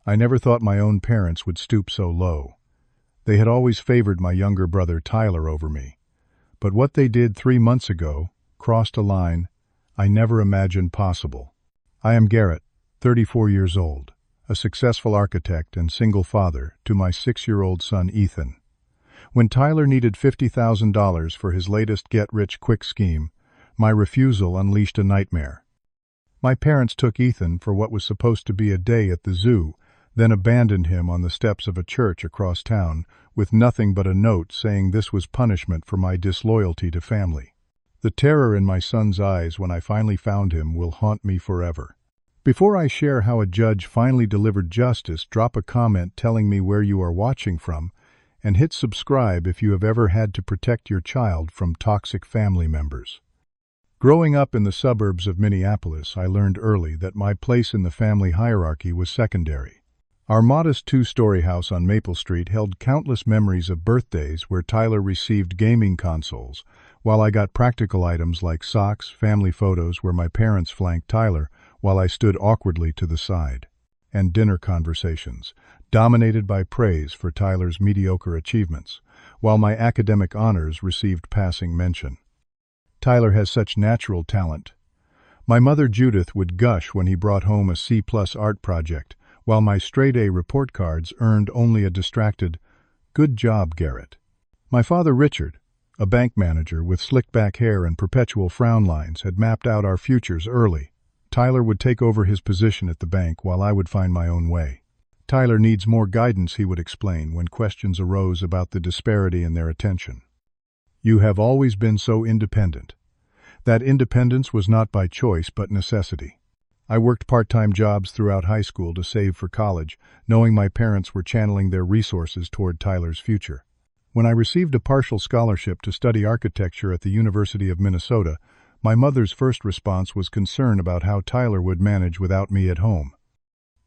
I never thought my own parents would stoop so low. They had always favored my younger brother Tyler over me. But what they did 3 months ago crossed a line I never imagined possible. I am Garrett, 34 years old, a successful architect and single father to my 6-year-old son Ethan. When Tyler needed $50,000 for his latest get-rich-quick scheme, my refusal unleashed a nightmare. My parents took Ethan for what was supposed to be a day at the zoo, then abandoned him on the steps of a church across town with nothing but a note saying this was punishment for my disloyalty to family. The terror in my son's eyes when I finally found him will haunt me forever. Before I share how a judge finally delivered justice, drop a comment telling me where you are watching from, and hit subscribe if you have ever had to protect your child from toxic family members. Growing up in the suburbs of Minneapolis, I learned early that my place in the family hierarchy was secondary. Our modest 2-story house on Maple Street held countless memories of birthdays where Tyler received gaming consoles, while I got practical items like socks, family photos where my parents flanked Tyler while I stood awkwardly to the side, and dinner conversations, dominated by praise for Tyler's mediocre achievements, while my academic honors received passing mention. Tyler has such natural talent. My mother Judith would gush when he brought home a C+ art project, while my straight-A report cards earned only a distracted, "Good job, Garrett." My father Richard, a bank manager with slick-back hair and perpetual frown lines, had mapped out our futures early. Tyler would take over his position at the bank while I would find my own way. Tyler needs more guidance, he would explain when questions arose about the disparity in their attention. You have always been so independent. That independence was not by choice but necessity. I worked part-time jobs throughout high school to save for college, knowing my parents were channeling their resources toward Tyler's future. When I received a partial scholarship to study architecture at the University of Minnesota, my mother's first response was concern about how Tyler would manage without me at home.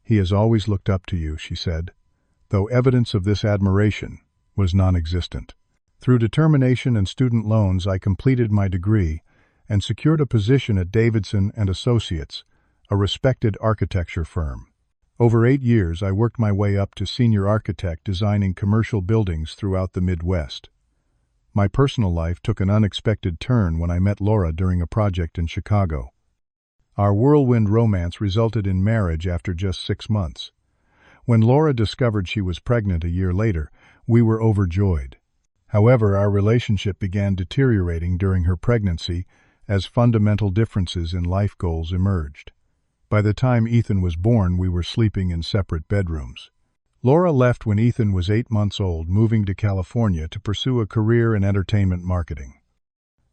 "He has always looked up to you," she said, though evidence of this admiration was non-existent. Through determination and student loans, I completed my degree and secured a position at Davidson & Associates, a respected architecture firm. Over 8 years, I worked my way up to senior architect designing commercial buildings throughout the Midwest. My personal life took an unexpected turn when I met Laura during a project in Chicago. Our whirlwind romance resulted in marriage after just 6 months. When Laura discovered she was pregnant a year later, we were overjoyed. However, our relationship began deteriorating during her pregnancy as fundamental differences in life goals emerged. By the time Ethan was born, we were sleeping in separate bedrooms. Laura left when Ethan was 8 months old, moving to California to pursue a career in entertainment marketing.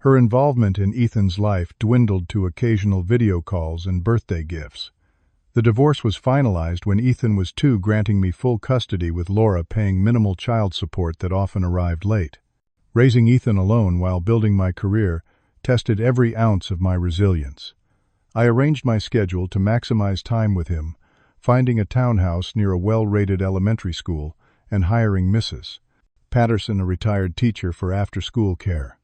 Her involvement in Ethan's life dwindled to occasional video calls and birthday gifts. The divorce was finalized when Ethan was 2, granting me full custody with Laura paying minimal child support that often arrived late. Raising Ethan alone while building my career tested every ounce of my resilience. I arranged my schedule to maximize time with him, finding a townhouse near a well-rated elementary school and hiring Mrs. Patterson, a retired teacher, for after-school care.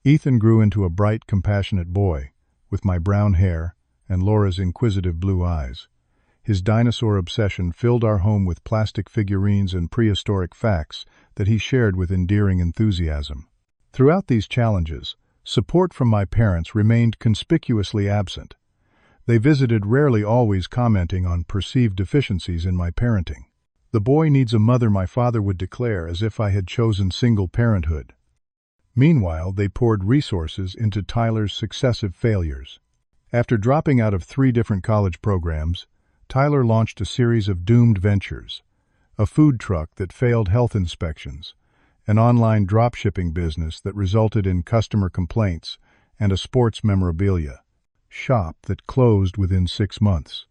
Ethan grew into a bright, compassionate boy, with my brown hair and Laura's inquisitive blue eyes. His dinosaur obsession filled our home with plastic figurines and prehistoric facts that he shared with endearing enthusiasm. Throughout these challenges, support from my parents remained conspicuously absent. They visited rarely, always commenting on perceived deficiencies in my parenting. "The boy needs a mother," my father would declare, as if I had chosen single parenthood. Meanwhile, they poured resources into Tyler's successive failures. After dropping out of 3 different college programs, Tyler launched a series of doomed ventures: a food truck that failed health inspections, an online dropshipping business that resulted in customer complaints, and a sports memorabilia shop that closed within 6 months.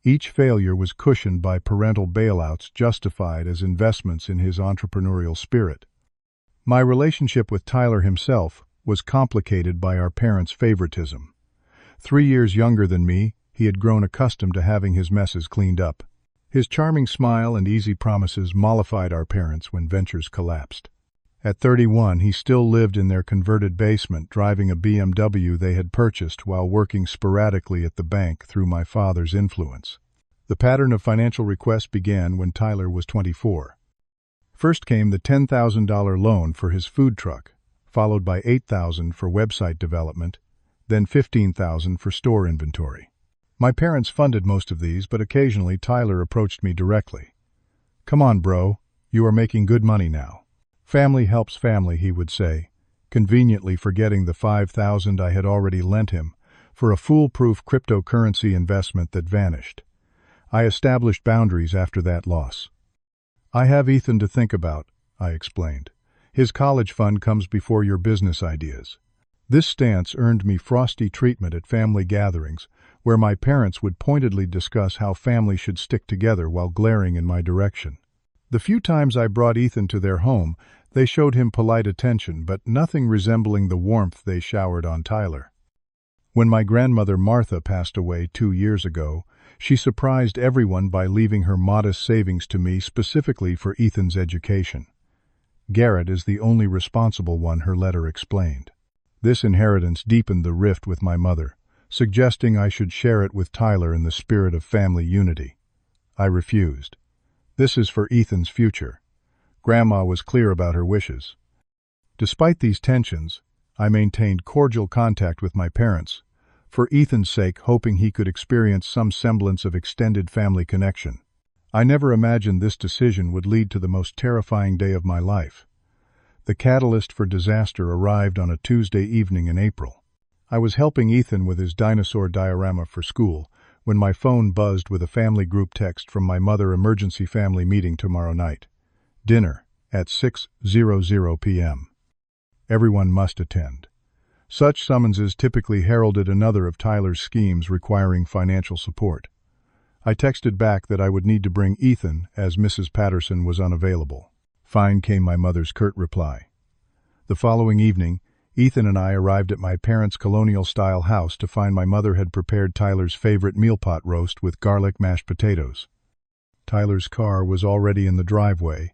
Each failure was cushioned by parental bailouts justified as investments in his entrepreneurial spirit. My relationship with Tyler himself was complicated by our parents' favoritism. 3 years younger than me, he had grown accustomed to having his messes cleaned up. His charming smile and easy promises mollified our parents when ventures collapsed. At 31, he still lived in their converted basement, driving a BMW they had purchased while working sporadically at the bank through my father's influence. The pattern of financial requests began when Tyler was 24. First came the $10,000 loan for his food truck, followed by $8,000 for website development, then $15,000 for store inventory. My parents funded most of these, but occasionally Tyler approached me directly. "Come on, bro, you are making good money now." "Family helps family," he would say, conveniently forgetting the $5,000 I had already lent him for a foolproof cryptocurrency investment that vanished. I established boundaries after that loss. "I have Ethan to think about," I explained. "His college fund comes before your business ideas." This stance earned me frosty treatment at family gatherings, where my parents would pointedly discuss how family should stick together while glaring in my direction. The few times I brought Ethan to their home, they showed him polite attention, but nothing resembling the warmth they showered on Tyler. When my grandmother Martha passed away 2 years ago, she surprised everyone by leaving her modest savings to me specifically for Ethan's education. Garrett is the only responsible one, her letter explained. This inheritance deepened the rift with my mother, suggesting I should share it with Tyler in the spirit of family unity. I refused. "This is for Ethan's future." Grandma was clear about her wishes. Despite these tensions, I maintained cordial contact with my parents, for Ethan's sake, hoping he could experience some semblance of extended family connection. I never imagined this decision would lead to the most terrifying day of my life. The catalyst for disaster arrived on a Tuesday evening in April. I was helping Ethan with his dinosaur diorama for school when my phone buzzed with a family group text from my mother: "Emergency family meeting tomorrow night. Dinner at 6:00 p.m. Everyone must attend." Such summonses typically heralded another of Tyler's schemes requiring financial support. I texted back that I would need to bring Ethan as Mrs. Patterson was unavailable. "Fine," came my mother's curt reply. The following evening, Ethan and I arrived at my parents' colonial-style house to find my mother had prepared Tyler's favorite mealpot roast with garlic mashed potatoes. Tyler's car was already in the driveway,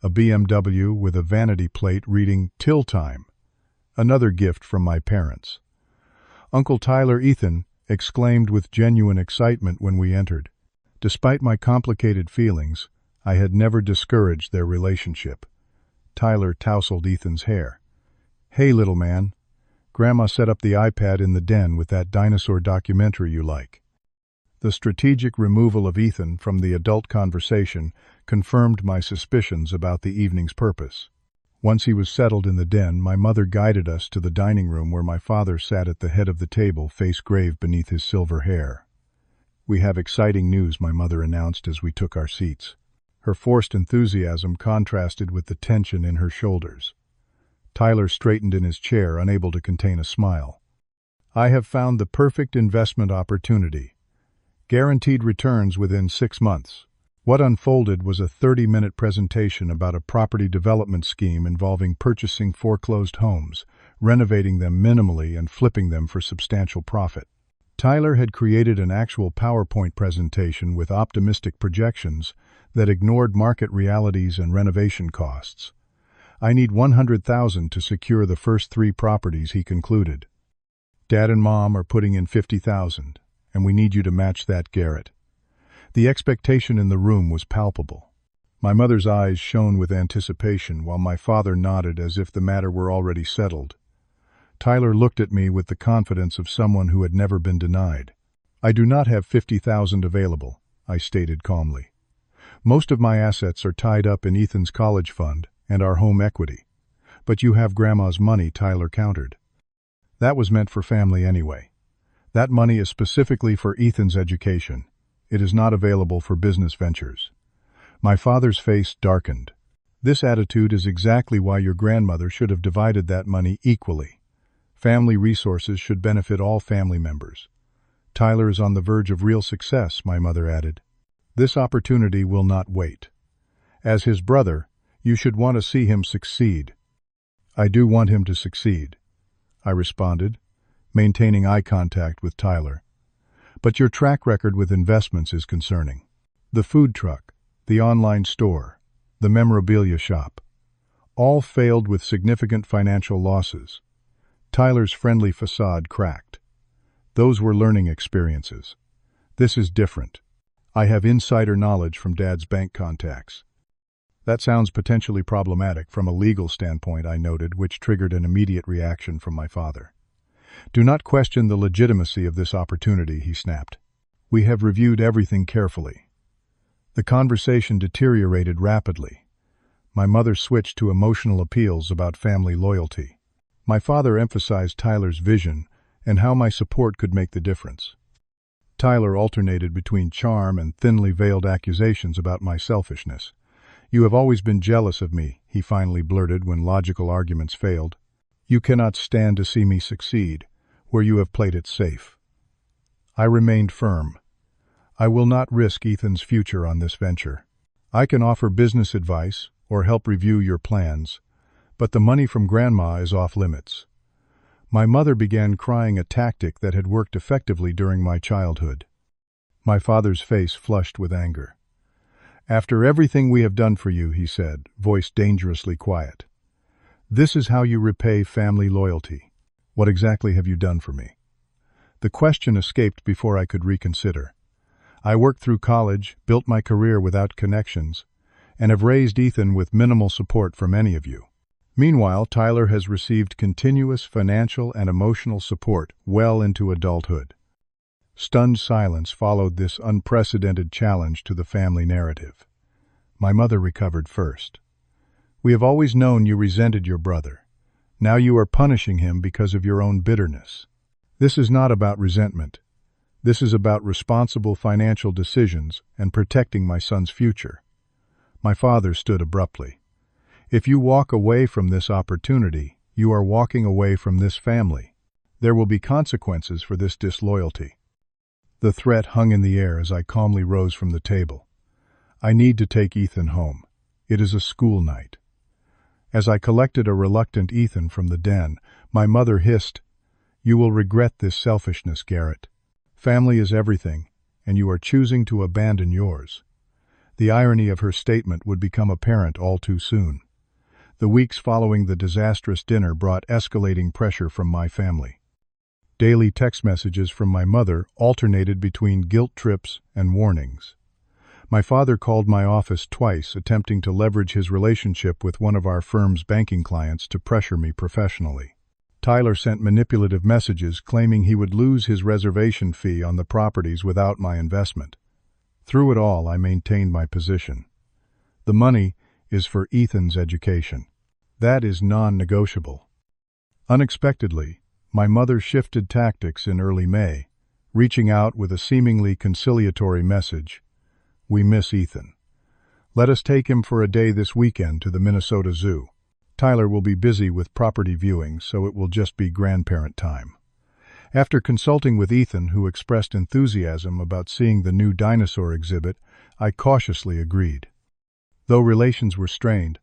a BMW with a vanity plate reading "Till Time," another gift from my parents. "Uncle Tyler, Ethan," exclaimed with genuine excitement when we entered. Despite my complicated feelings, I had never discouraged their relationship. Tyler tousled Ethan's hair. "Hey, little man. Grandma set up the iPad in the den with that dinosaur documentary you like." The strategic removal of Ethan from the adult conversation confirmed my suspicions about the evening's purpose. Once he was settled in the den, my mother guided us to the dining room where my father sat at the head of the table, face grave beneath his silver hair. "We have exciting news," my mother announced as we took our seats. Her forced enthusiasm contrasted with the tension in her shoulders. Tyler straightened in his chair, unable to contain a smile. "I have found the perfect investment opportunity. Guaranteed returns within 6 months." What unfolded was a 30-minute presentation about a property development scheme involving purchasing foreclosed homes, renovating them minimally, and flipping them for substantial profit. Tyler had created an actual PowerPoint presentation with optimistic projections that ignored market realities and renovation costs. "I need $100,000 to secure the first 3 properties," he concluded. "Dad and Mom are putting in $50,000, and we need you to match that, Garrett." The expectation in the room was palpable. My mother's eyes shone with anticipation, while my father nodded as if the matter were already settled. Tyler looked at me with the confidence of someone who had never been denied. "I do not have $50,000 available," I stated calmly. "Most of my assets are tied up in Ethan's college fund and our home equity." "But you have Grandma's money," Tyler countered. "That was meant for family anyway. That money is specifically for Ethan's education. It is not available for business ventures." My father's face darkened. "This attitude is exactly why your grandmother should have divided that money equally. Family resources should benefit all family members." "Tyler is on the verge of real success," my mother added. "This opportunity will not wait. As his brother, you should want to see him succeed." "I do want him to succeed," I responded, maintaining eye contact with Tyler. "But your track record with investments is concerning. The food truck, the online store, the memorabilia shop, all failed with significant financial losses." Tyler's friendly facade cracked. "Those were learning experiences. This is different. I have insider knowledge from Dad's bank contacts. That sounds potentially problematic from a legal standpoint, I noted, which triggered an immediate reaction from my father. Do not question the legitimacy of this opportunity, he snapped. We have reviewed everything carefully. The conversation deteriorated rapidly. My mother switched to emotional appeals about family loyalty. My father emphasized Tyler's vision and how my support could make the difference. Tyler alternated between charm and thinly veiled accusations about my selfishness. You have always been jealous of me, he finally blurted when logical arguments failed. You cannot stand to see me succeed, where you have played it safe. I remained firm. I will not risk Ethan's future on this venture. I can offer business advice or help review your plans, but the money from Grandma is off limits. My mother began crying, a tactic that had worked effectively during my childhood. My father's face flushed with anger. After everything we have done for you, he said, voice dangerously quiet. This is how you repay family loyalty. What exactly have you done for me? The question escaped before I could reconsider. I worked through college, built my career without connections, and have raised Ethan with minimal support from any of you. Meanwhile, Tyler has received continuous financial and emotional support well into adulthood. Stunned silence followed this unprecedented challenge to the family narrative. My mother recovered first. We have always known you resented your brother. Now you are punishing him because of your own bitterness. This is not about resentment. This is about responsible financial decisions and protecting my son's future. My father stood abruptly. If you walk away from this opportunity, you are walking away from this family. There will be consequences for this disloyalty. The threat hung in the air as I calmly rose from the table. I need to take Ethan home. It is a school night. As I collected a reluctant Ethan from the den, my mother hissed, You will regret this selfishness, Garrett. Family is everything, and you are choosing to abandon yours. The irony of her statement would become apparent all too soon. The weeks following the disastrous dinner brought escalating pressure from my family. Daily text messages from my mother alternated between guilt trips and warnings. My father called my office twice, attempting to leverage his relationship with one of our firm's banking clients to pressure me professionally. Tyler sent manipulative messages claiming he would lose his reservation fee on the properties without my investment. Through it all, I maintained my position. The money is for Ethan's education. That is non-negotiable. Unexpectedly, my mother shifted tactics in early May, reaching out with a seemingly conciliatory message. We miss Ethan. Let us take him for a day this weekend to the Minnesota Zoo. Tyler will be busy with property viewing, so it will just be grandparent time. After consulting with Ethan, who expressed enthusiasm about seeing the new dinosaur exhibit, I cautiously agreed. Though relations were strained,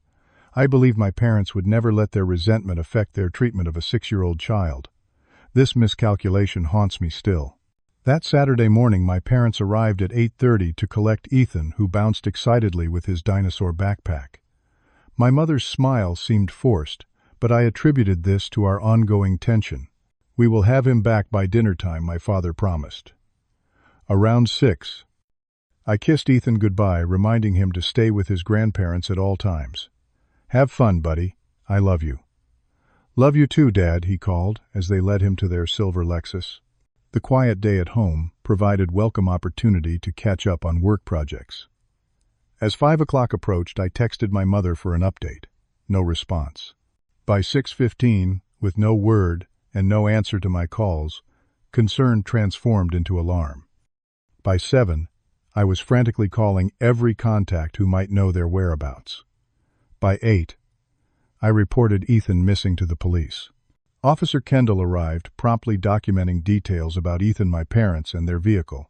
I believe my parents would never let their resentment affect their treatment of a 6-year-old child. This miscalculation haunts me still. That Saturday morning, my parents arrived at 8:30 to collect Ethan, who bounced excitedly with his dinosaur backpack. My mother's smile seemed forced, but I attributed this to our ongoing tension. We will have him back by dinner time, my father promised. Around 6. I kissed Ethan goodbye, reminding him to stay with his grandparents at all times. Have fun, buddy. I love you. Love you too, Dad, he called as they led him to their silver Lexus. The quiet day at home provided welcome opportunity to catch up on work projects. As 5 o'clock approached, I texted my mother for an update. No response. By 6:15, with no word and no answer to my calls, concern transformed into alarm. By 7, I was frantically calling every contact who might know their whereabouts. By 8, I reported Ethan missing to the police. Officer Kendall arrived, promptly documenting details about Ethan, my parents, and their vehicle.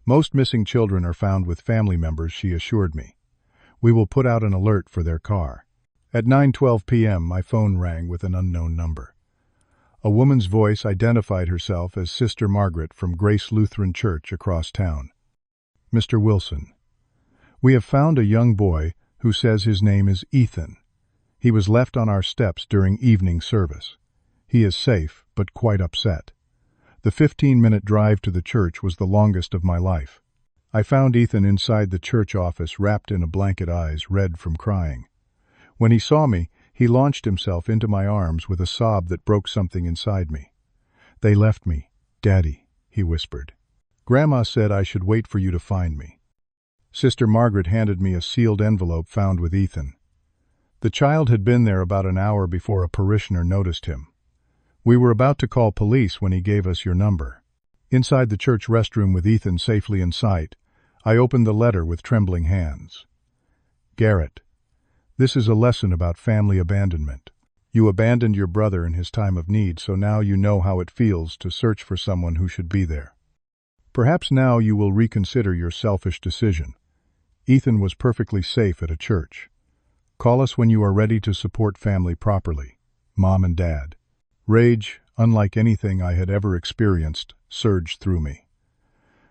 Most missing children are found with family members, she assured me. We will put out an alert for their car. At 9:12 p.m., my phone rang with an unknown number. A woman's voice identified herself as Sister Margaret from Grace Lutheran Church across town. Mr. Wilson, we have found a young boy who says his name is Ethan. He was left on our steps during evening service. He is safe, but quite upset. The 15-minute drive to the church was the longest of my life. I found Ethan inside the church office wrapped in a blanket, eyes red from crying. When he saw me, he launched himself into my arms with a sob that broke something inside me. "They left me, Daddy," he whispered. "Grandma said I should wait for you to find me." Sister Margaret handed me a sealed envelope found with Ethan. The child had been there about an hour before a parishioner noticed him. "We were about to call police when he gave us your number." Inside the church restroom with Ethan safely in sight, I opened the letter with trembling hands. "Garrett, this is a lesson about family abandonment. You abandoned your brother in his time of need, so now you know how it feels to search for someone who should be there. Perhaps now you will reconsider your selfish decision. Ethan was perfectly safe at a church. Call us when you are ready to support family properly. Mom and Dad." Rage, unlike anything I had ever experienced, surged through me.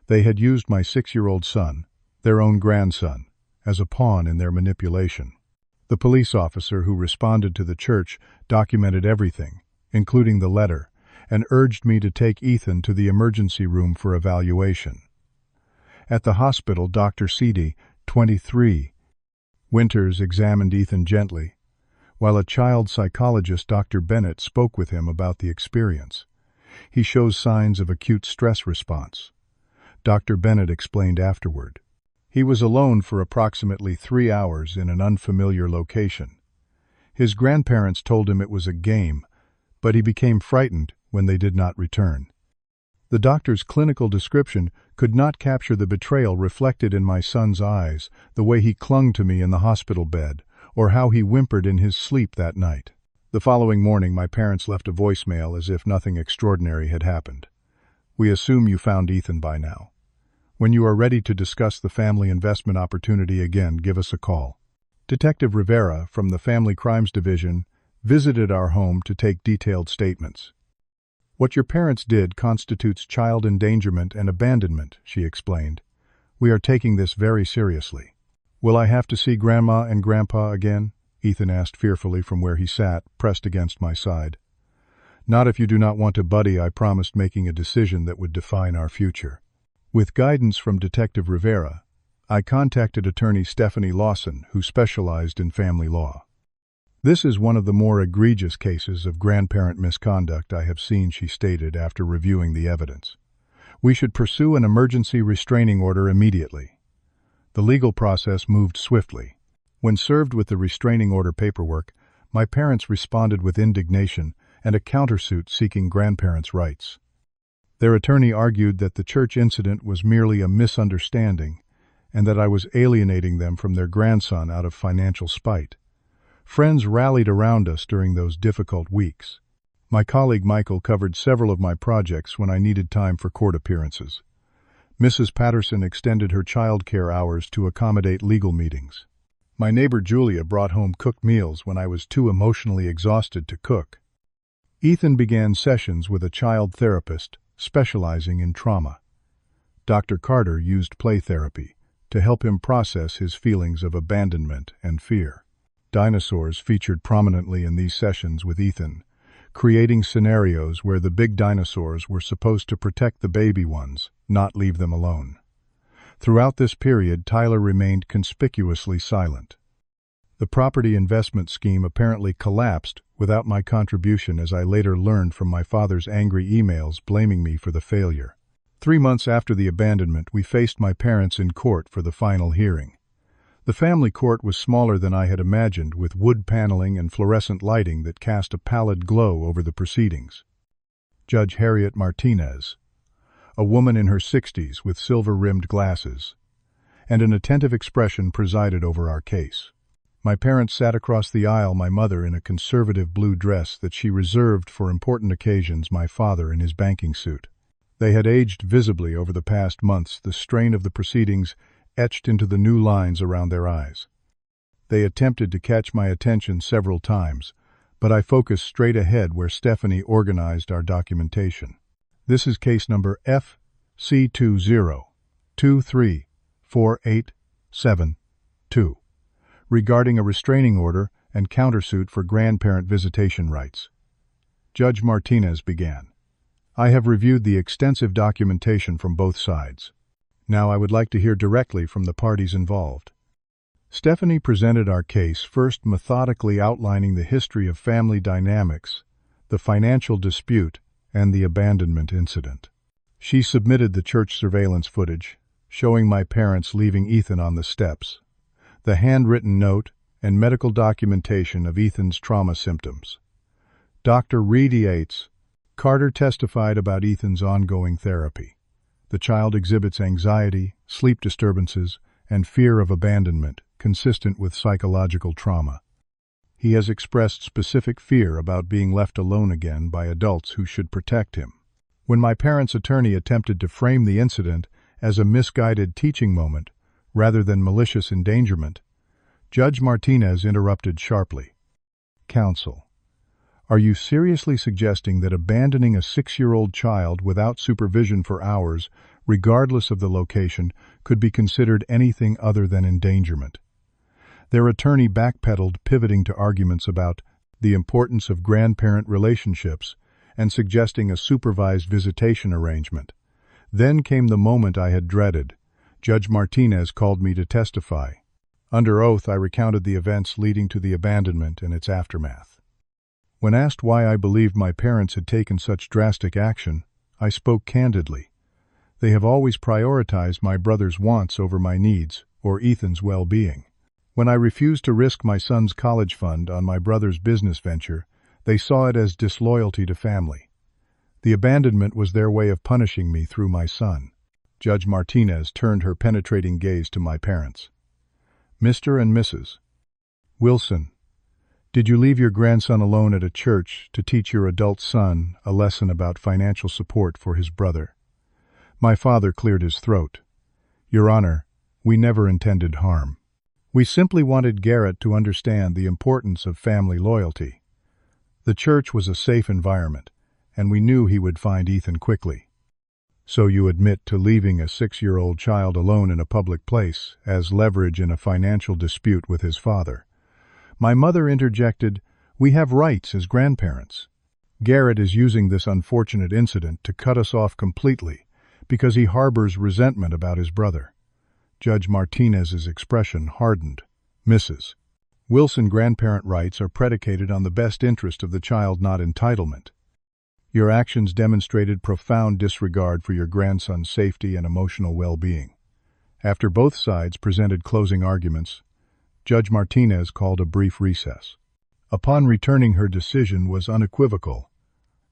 They had used my 6-year-old son, their own grandson, as a pawn in their manipulation. The police officer who responded to the church documented everything, including the letter, and urged me to take Ethan to the emergency room for evaluation. At the hospital, Dr. C.D., 23, Winters examined Ethan gently, while a child psychologist, Dr. Bennett, spoke with him about the experience. "He shows signs of acute stress response," Dr. Bennett explained afterward. "He was alone for approximately 3 hours in an unfamiliar location. His grandparents told him it was a game, but he became frightened when they did not return." The doctor's clinical description could not capture the betrayal reflected in my son's eyes, the way he clung to me in the hospital bed, or how he whimpered in his sleep that night. The following morning, my parents left a voicemail as if nothing extraordinary had happened. "We assume you found Ethan by now. When you are ready to discuss the family investment opportunity again, give us a call." Detective Rivera from the Family Crimes Division visited our home to take detailed statements. "What your parents did constitutes child endangerment and abandonment," she explained. "We are taking this very seriously." "Will I have to see Grandma and Grandpa again?" Ethan asked fearfully from where he sat, pressed against my side. "Not if you do not want to, buddy. I promised making a decision that would define our future." With guidance from Detective Rivera, I contacted attorney Stephanie Lawson, who specialized in family law. "This is one of the more egregious cases of grandparent misconduct I have seen," she stated after reviewing the evidence. "We should pursue an emergency restraining order immediately." The legal process moved swiftly. When served with the restraining order paperwork, my parents responded with indignation and a countersuit seeking grandparents' rights. Their attorney argued that the church incident was merely a misunderstanding and that I was alienating them from their grandson out of financial spite. Friends rallied around us during those difficult weeks. My colleague Michael covered several of my projects when I needed time for court appearances. Mrs. Patterson extended her child care hours to accommodate legal meetings. My neighbor Julia brought home cooked meals when I was too emotionally exhausted to cook. Ethan began sessions with a child therapist specializing in trauma. Dr. Carter used play therapy to help him process his feelings of abandonment and fear. Dinosaurs featured prominently in these sessions with Ethan, creating scenarios where the big dinosaurs were supposed to protect the baby ones, not leave them alone. Throughout this period, Tyler remained conspicuously silent. The property investment scheme apparently collapsed without my contribution, as I later learned from my father's angry emails blaming me for the failure. 3 months after the abandonment, we faced my parents in court for the final hearing. The family court was smaller than I had imagined, with wood paneling and fluorescent lighting that cast a pallid glow over the proceedings. Judge Harriet Martinez, a woman in her 60s with silver-rimmed glasses, and an attentive expression presided over our case. My parents sat across the aisle, my mother in a conservative blue dress that she reserved for important occasions, my father in his banking suit. They had aged visibly over the past months, the strain of the proceedings etched into the new lines around their eyes. They attempted to catch my attention several times, but I focused straight ahead where Stephanie organized our documentation. "This is case number FC20-23487-2, regarding a restraining order and countersuit for grandparent visitation rights." Judge Martinez began. "I have reviewed the extensive documentation from both sides. Now I would like to hear directly from the parties involved. Stephanie presented our case, first methodically outlining the history of family dynamics, the financial dispute, and the abandonment incident. She submitted the church surveillance footage, showing my parents leaving Ethan on the steps, the handwritten note, and medical documentation of Ethan's trauma symptoms. Dr. Reed Yates Carter testified about Ethan's ongoing therapy. The child exhibits anxiety, sleep disturbances, and fear of abandonment, consistent with psychological trauma. He has expressed specific fear about being left alone again by adults who should protect him. When my parents' attorney attempted to frame the incident as a misguided teaching moment rather than malicious endangerment, Judge Martinez interrupted sharply. "Counsel, are you seriously suggesting that abandoning a 6-year-old child without supervision for hours, regardless of the location, could be considered anything other than endangerment?" Their attorney backpedaled, pivoting to arguments about the importance of grandparent relationships and suggesting a supervised visitation arrangement. Then came the moment I had dreaded. Judge Martinez called me to testify. Under oath, I recounted the events leading to the abandonment and its aftermath. When asked why I believed my parents had taken such drastic action, I spoke candidly. They have always prioritized my brother's wants over my needs or Ethan's well-being. When I refused to risk my son's college fund on my brother's business venture, they saw it as disloyalty to family. The abandonment was their way of punishing me through my son. Judge Martinez turned her penetrating gaze to my parents. "Mr. and Mrs. Wilson, did you leave your grandson alone at a church to teach your adult son a lesson about financial support for his brother?" My father cleared his throat. "Your Honor, we never intended harm. We simply wanted Garrett to understand the importance of family loyalty. The church was a safe environment, and we knew he would find Ethan quickly." "So you admit to leaving a 6-year-old child alone in a public place as leverage in a financial dispute with his father?" My mother interjected, "We have rights as grandparents. Garrett is using this unfortunate incident to cut us off completely because he harbors resentment about his brother." Judge Martinez's expression hardened. "Mrs. Wilson, grandparent rights are predicated on the best interest of the child, not entitlement. Your actions demonstrated profound disregard for your grandson's safety and emotional well-being." After both sides presented closing arguments, Judge Martinez called a brief recess. Upon returning, her decision was unequivocal.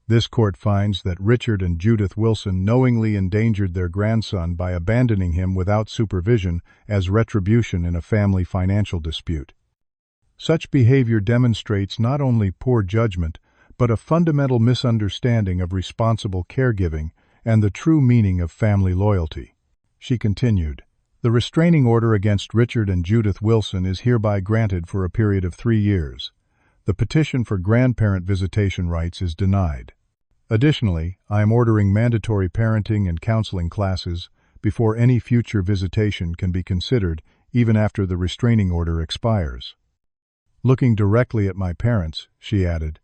This court finds that Richard and Judith Wilson knowingly endangered their grandson by abandoning him without supervision as retribution in a family financial dispute. Such behavior demonstrates not only poor judgment, but a fundamental misunderstanding of responsible caregiving and the true meaning of family loyalty. She continued, "The restraining order against Richard and Judith Wilson is hereby granted for a period of 3 years. The petition for grandparent visitation rights is denied. Additionally, I am ordering mandatory parenting and counseling classes before any future visitation can be considered, even after the restraining order expires." Looking directly at my parents, she added,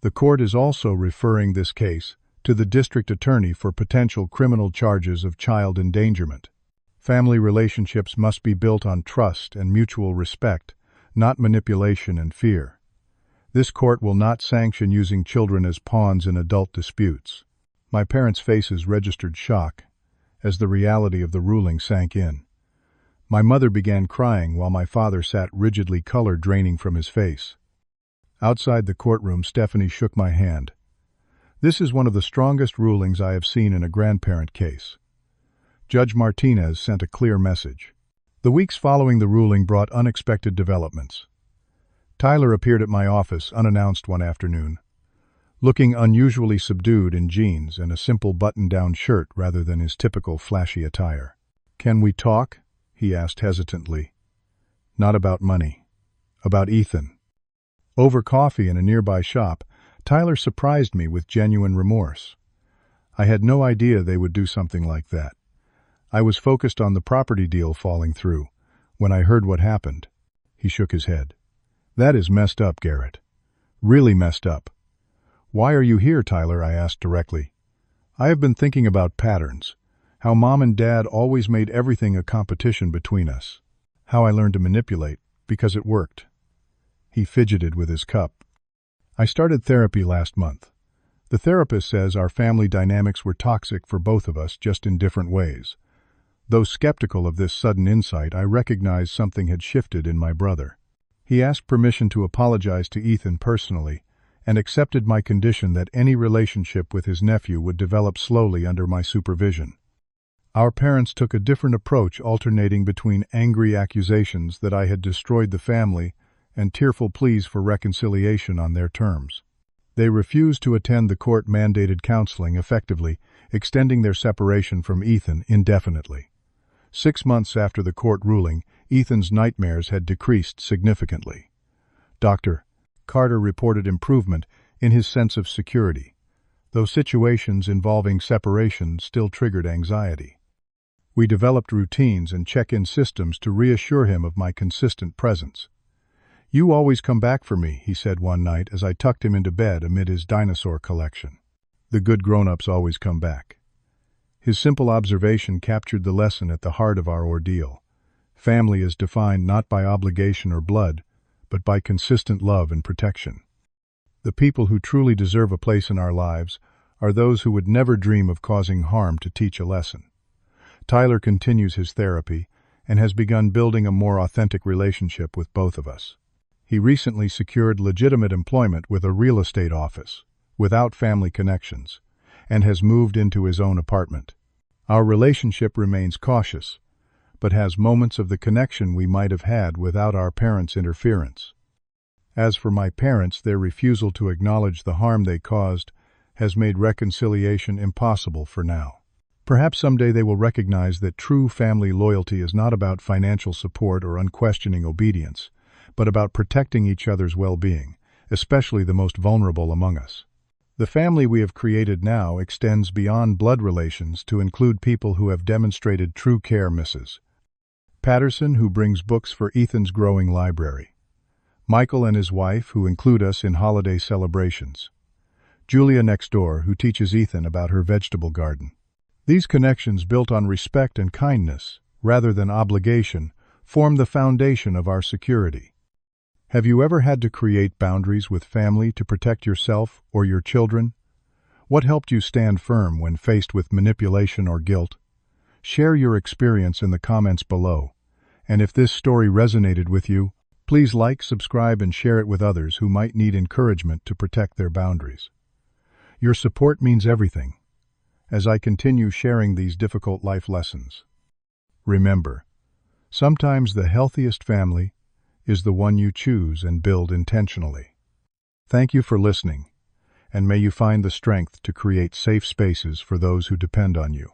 "The court is also referring this case to the district attorney for potential criminal charges of child endangerment. Family relationships must be built on trust and mutual respect, not manipulation and fear. This court will not sanction using children as pawns in adult disputes." My parents' faces registered shock as the reality of the ruling sank in. My mother began crying while my father sat rigidly, color draining from his face. Outside the courtroom, Stephanie shook my hand. "This is one of the strongest rulings I have seen in a grandparent case." Judge Martinez sent a clear message. The weeks following the ruling brought unexpected developments. Tyler appeared at my office unannounced one afternoon, looking unusually subdued in jeans and a simple button-down shirt rather than his typical flashy attire. "Can we talk?" he asked hesitantly. "Not about money. About Ethan." Over coffee in a nearby shop, Tyler surprised me with genuine remorse. I had no idea they would do something like that. I was focused on the property deal falling through when I heard what happened. He shook his head. "That is messed up, Garrett. Really messed up." "Why are you here, Tyler?" I asked directly. "I have been thinking about patterns. How Mom and Dad always made everything a competition between us. How I learned to manipulate, because it worked. He fidgeted with his cup. I started therapy last month. The therapist says our family dynamics were toxic for both of us, just in different ways. Though skeptical of this sudden insight, I recognized something had shifted in my brother. He asked permission to apologize to Ethan personally, and accepted my condition that any relationship with his nephew would develop slowly under my supervision. Our parents took a different approach, alternating between angry accusations that I had destroyed the family and tearful pleas for reconciliation on their terms. They refused to attend the court-mandated counseling, effectively extending their separation from Ethan indefinitely. 6 months after the court ruling, Ethan's nightmares had decreased significantly. Dr. Carter reported improvement in his sense of security, though situations involving separation still triggered anxiety. We developed routines and check-in systems to reassure him of my consistent presence. "You always come back for me," he said one night as I tucked him into bed amid his dinosaur collection. The good grown-ups always come back. His simple observation captured the lesson at the heart of our ordeal. Family is defined not by obligation or blood, but by consistent love and protection. The people who truly deserve a place in our lives are those who would never dream of causing harm to teach a lesson. Tyler continues his therapy and has begun building a more authentic relationship with both of us. He recently secured legitimate employment with a real estate office, without family connections, and has moved into his own apartment. Our relationship remains cautious, but has moments of the connection we might have had without our parents' interference. As for my parents, their refusal to acknowledge the harm they caused has made reconciliation impossible for now. Perhaps someday they will recognize that true family loyalty is not about financial support or unquestioning obedience, but about protecting each other's well-being, especially the most vulnerable among us. The family we have created now extends beyond blood relations to include people who have demonstrated true care. Mrs. Patterson, who brings books for Ethan's growing library. Michael and his wife, who include us in holiday celebrations. Julia next door, who teaches Ethan about her vegetable garden. These connections, built on respect and kindness, rather than obligation, form the foundation of our security. Have you ever had to create boundaries with family to protect yourself or your children? What helped you stand firm when faced with manipulation or guilt? Share your experience in the comments below. And if this story resonated with you, please like, subscribe, and share it with others who might need encouragement to protect their boundaries. Your support means everything as I continue sharing these difficult life lessons. Remember, sometimes the healthiest family is the one you choose and build intentionally. Thank you for listening, and may you find the strength to create safe spaces for those who depend on you.